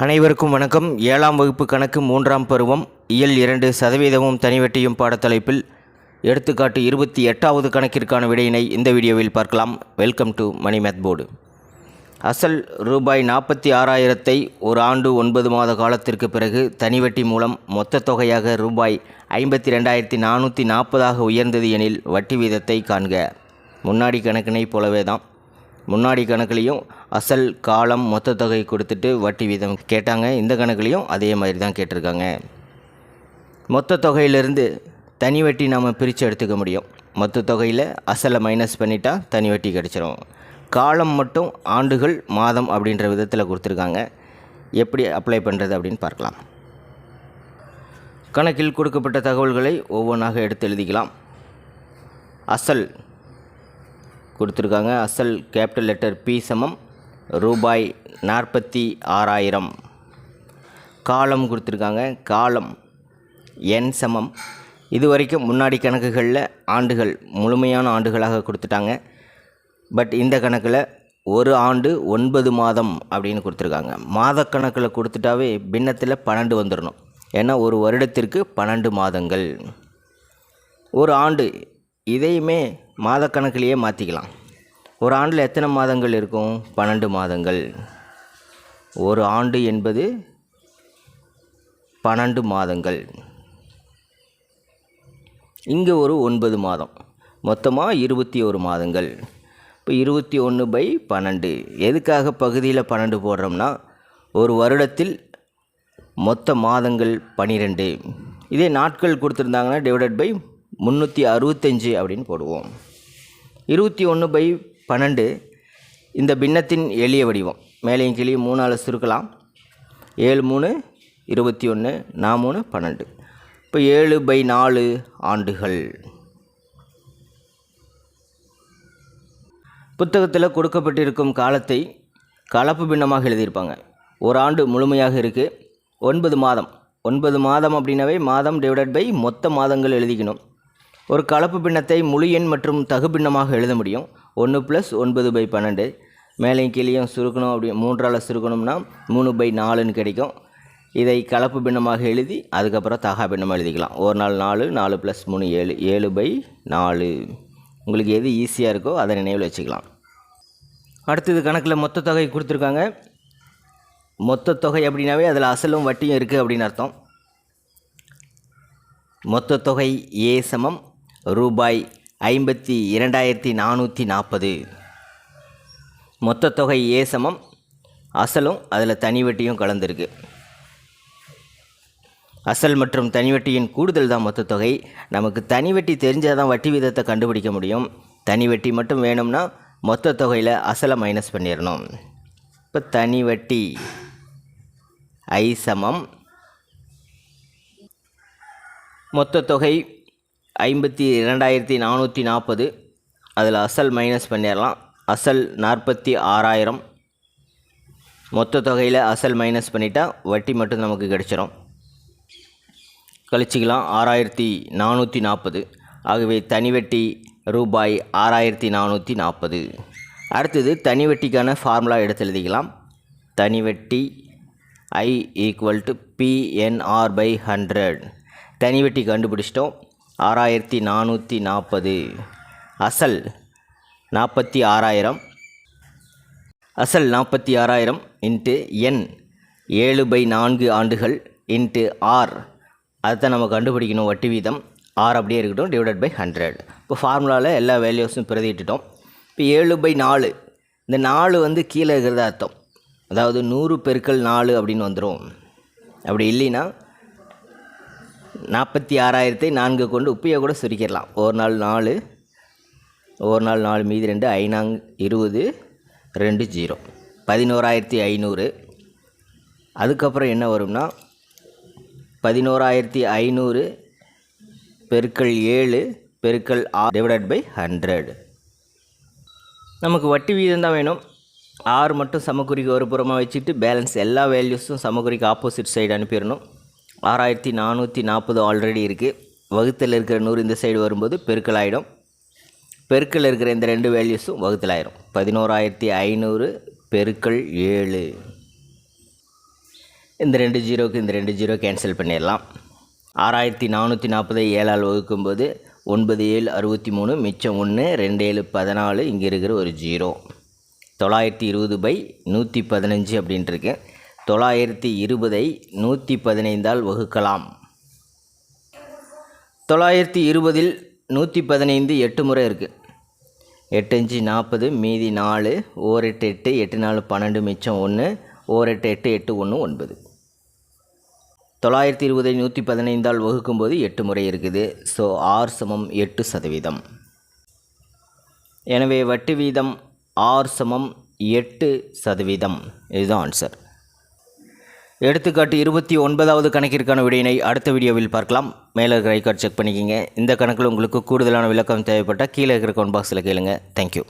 அனைவருக்கும் வணக்கம். 7ஆம் வகுப்பு கணக்கு 3ஆம் பருவம் இயல் 2 சதவீதமும் தனிவட்டியும் பாடத்தலைப்பில் எடுத்துக்காட்டு 28வது கணக்கிற்கான விடையினை இந்த வீடியோவில் பார்க்கலாம். Welcome to money math board. அசல் ரூபாய் 46,000 ஒரு ஆண்டு 9 மாத காலத்திற்கு பிறகு தனிவட்டி மூலம் மொத்த தொகையாக ரூபாய் 52,440 உயர்ந்தது எனில் வட்டி வீதத்தை காண்க. முன்னாடி கணக்கினை போலவே தான். முன்னாடி கணக்குலேயும் அசல் காலம் மொத்த தொகை கொடுத்துட்டு வட்டி வீதம் கேட்டாங்க. இந்த கணக்குலேயும் அதே மாதிரி தான் கேட்டிருக்காங்க. மொத்த தொகையிலிருந்து தனி வட்டி நாம் பிரித்து எடுத்துக்க முடியும். மொத்த தொகையில் அசலை மைனஸ் பண்ணிட்டா தனி வட்டி கிடச்சிரும். காலம் மட்டும் ஆண்டுகள் மாதம் அப்படின்ற விதத்தில் கொடுத்துருக்காங்க. எப்படி அப்ளை பண்ணுறது அப்படின்னு பார்க்கலாம். கணக்கில் கொடுக்கப்பட்ட தகவல்களை ஒவ்வொன்றாக எடுத்து எழுதிக்கலாம். அசல் கொடுத்துருக்காங்க. அசல் கேபிட்டல் லெட்டர் பி சமம் ரூபாய் 46,000. காலம் கொடுத்துருக்காங்க. காலம் என் சமம் இது வரைக்கும் முன்னாடி கணக்குகளில் ஆண்டுகள் முழுமையான ஆண்டுகளாக கொடுத்துட்டாங்க. பட் இந்த கணக்கில் ஒரு ஆண்டு 9 மாதம் அப்படின்னு கொடுத்துருக்காங்க. மாத கணக்கில் கொடுத்துட்டாவே பின்னத்தில் 12 வந்துடணும். ஏன்னா ஒரு வருடத்திற்கு 12 மாதங்கள். ஒரு ஆண்டு இதையுமே மாத கணக்கிலேயே மாற்றிக்கலாம். ஒரு ஆண்டில் எத்தனை மாதங்கள் இருக்கும்? 12 மாதங்கள். ஒரு ஆண்டு என்பது 12 மாதங்கள். இங்கே ஒரு 9 மாதம், மொத்தமாக 21 மாதங்கள். இப்போ 21/12. எதுக்காக பகுதியில் 12 போடுறோம்னா ஒரு வருடத்தில் மொத்த மாதங்கள் 12. இதே நாட்கள் கொடுத்துருந்தாங்கன்னா டிவைடட் பை 365 அப்படின்னு போடுவோம். 21/12 இந்த பின்னத்தின் எளிய வடிவம். மேலேயும் கீழே 3ஆல் சுருக்கலாம். 7 3 21, 4 3 12. இப்போ 7/4 ஆண்டுகள். புத்தகத்தில் கொடுக்கப்பட்டிருக்கும் காலத்தை கலப்பு பின்னமாக எழுதியிருப்பாங்க. ஒரு ஆண்டு முழுமையாக இருக்குது. 9 மாதம். 9 மாதம் அப்படின்னாவே மாதம் டிவைடட் பை மொத்த மாதங்கள் எழுதிக்கணும். ஒரு கலப்பு பின்னத்தை முழு எண் மற்றும் தகு பின்னமாக எழுத முடியும். 1 + 9/12. மேலேயும் கீழேயும் சுருக்கணும். அப்படி 3ஆல் சுருக்கணும்னா 3/4ன்னு கிடைக்கும். இதை கலப்பு பின்னமாக எழுதி அதுக்கப்புறம் தகா பின்னமாக எழுதிக்கலாம். ஒரு நாள் 4, 4 + 3 7, 7/4. உங்களுக்கு எது ஈஸியாக இருக்கோ அதை நினைவில் வச்சுக்கலாம். அடுத்தது கணக்கில் மொத்த தொகை கொடுத்துருக்காங்க. மொத்த தொகை அப்படின்னாவே அதில் அசலும் வட்டியும் இருக்குது அப்படின்னு அர்த்தம். மொத்த தொகை ஏ சமம் ரூபாய் 52,440. மொத்த தொகை ஏ சமம் அசலும் அதில் தனி வட்டியும் கலந்துருக்கு. அசல் மற்றும் தனி வட்டியின் கூடுதல் தான் மொத்த தொகை. நமக்கு தனி வட்டி தெரிஞ்சால் தான் வட்டி வீதத்தை கண்டுபிடிக்க முடியும். தனி வட்டி மட்டும் வேணும்னா மொத்த தொகையில் அசலை மைனஸ் பண்ணிடணும். இப்போ தனி வட்டி ஐ சமம் மொத்த தொகை 52,440. அதில் அசல் மைனஸ் பண்ணிடலாம். அசல் 46,000. மொத்த தொகையில் அசல் மைனஸ் பண்ணிட்டா வட்டி மட்டும் நமக்கு கிடச்சிரும். கழிச்சிக்கலாம். 6,440. ஆகவே தனி வட்டி ரூபாய் 6,440. அடுத்தது தனி வட்டிக்கான ஃபார்முலா எடுத்து எழுதிக்கலாம். தனி வட்டி I = PNR/100. தனி வட்டி கண்டுபிடிச்சிட்டோம். 6,440. அசல் 46,000. அசல் 46,000 இன்ட்டு என் 7/4 ஆண்டுகள் இன்ட்டு ஆர். அதுதான் நம்ம கண்டுபிடிக்கணும் வட்டி வீதம். ஆர் அப்படியே இருக்கட்டும் டிவைடட் பை 100. இப்போ ஃபார்முலாவில் எல்லா வேல்யூஸும் பிரதிட்டுட்டோம். இப்போ 7/4. இந்த 4 கீழே இருக்கிறதா அர்த்தம். அதாவது 100 × 4 அப்படின்னு வந்துடும். அப்படி இல்லைன்னா 46,000 4 கொண்டு உப்பையை கூட சுருக்கிடலாம். ஒரு நாள் 4, ஒரு நாள் 4 மீதி 2, 5 20, 2 0, 11,500. அதுக்கப்புறம் என்ன வரும்னா 11,500 × 7 × 6 டிவைடட் பை 100. நமக்கு வட்டி வீதம் தான் வேணும். 6 மட்டும் சமக்குறிக்கு ஒரு புறமாக வச்சுட்டு பேலன்ஸ் எல்லா வேல்யூஸும் சமக்குறிக்கு ஆப்போசிட் சைடு அனுப்பிடணும். 6,440 ஆல்ரெடி இருக்குது. வகுத்தில் இருக்கிற 100 இந்த சைடு வரும்போது பெருக்கல் ஆகிடும். பெருக்கல் இருக்கிற இந்த 2 வேல்யூஸும் வகுத்தில் ஆயிரும். 11,500 × 7. இந்த 2 ஜீரோக்கு இந்த 2 ஜீரோ கேன்சல் பண்ணிடலாம். 6440 7ஆல் வகுக்கும்போது 9 7 63, மிச்சம் 1, 2 7 14, இங்கே இருக்கிற ஒரு ஜீரோ. 920/115 அப்படின்ட்டு இருக்கு. 920ஐ 115ஆல் வகுக்கலாம். 920இல் 115 8 முறை இருக்குது. 8 5 40, மீதி 4, 1 8 8, 8 4 12, மிச்சம் 1, 1 8 8 8 1 9. 920ஐ 115ஆல் வகுக்கும்போது 8 முறை இருக்குது. So R = 8%. எனவே வட்டி வீதம் R = 8%. இதுதான் ஆன்சர். எடுத்துக்காட்டு 29வது கணக்கிற்கான விடையினை அடுத்த வீடியோவில் பார்க்கலாம். மேலே இருக்கிற ஐகார்ட் செக் பண்ணிக்கிங்க. இந்த கணக்கில் உங்களுக்கு கூடுதலான விளக்கம் தேவைப்பட்டால் கீழே இருக்கிற கமெண்ட் பாக்ஸில் கேளுங்க. தேங்க்யூ.